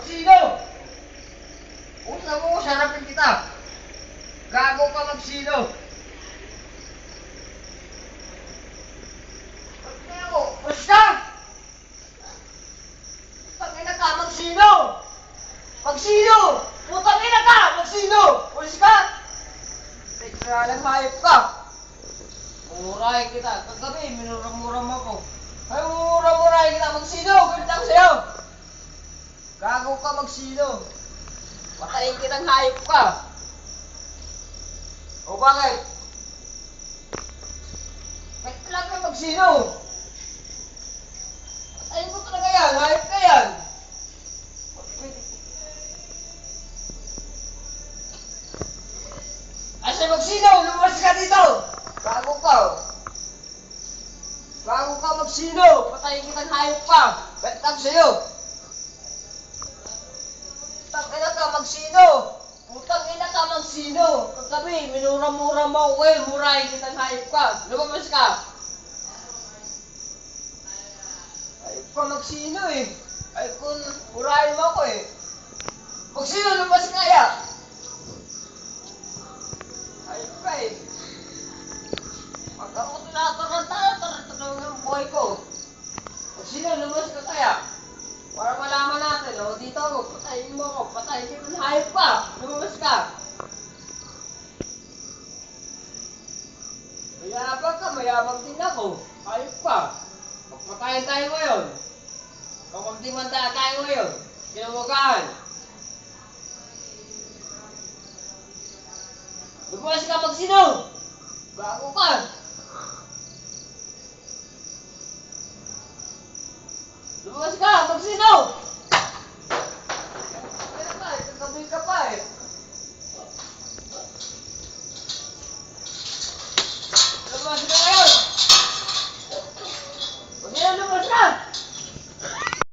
Magsino! Usa mo, sarapin kita. Gago ka magsino. Magsino! Basta! Putangina ka, magsino! Magsino! Putangina ka, magsino! Ulis ka! Teksalang hayop ka! Mumurahin kita. Kagabi, minurang-murang mo ko. Ay, mumurang-murahin kita. Magsino! Ganit ako sa'yo! Gago ka magsino! Patayin kitang hayop ka! O bakit? Ba't lang kayo magsino? Patayin ko talaga yan! Hayop ka yan! Asa magsino? Lumas ka dito! Gago ka! Gago ka magsino! Patayin kitang hayop ka! Ba't lang sa'yo? Putang-ina ka magsino! Putang-ina ka magsino! Kagabi, minura-mura mo ako eh! Murahin kitang hayop ka! Lumabas ka! Hayop ka magsino eh! Ay kung murahin mo ako eh! Magsino, lumabas ka kaya! Hayop ka eh! Pag ako tinataranta ng buhay ko! Magsino, lumabas ka kaya! Para malaman natin, o dito ako, patayin mo ako, patayin kita ng hayop ka! Lumabas ka! Mayabang ka, mayabang din ako. Hayop ka! Magpatayin tayo ngayon. Kapag dimanda tayo ngayon, kinawagaan. Lumabas ka magsino! Bago ka! Lumabas ka magsino!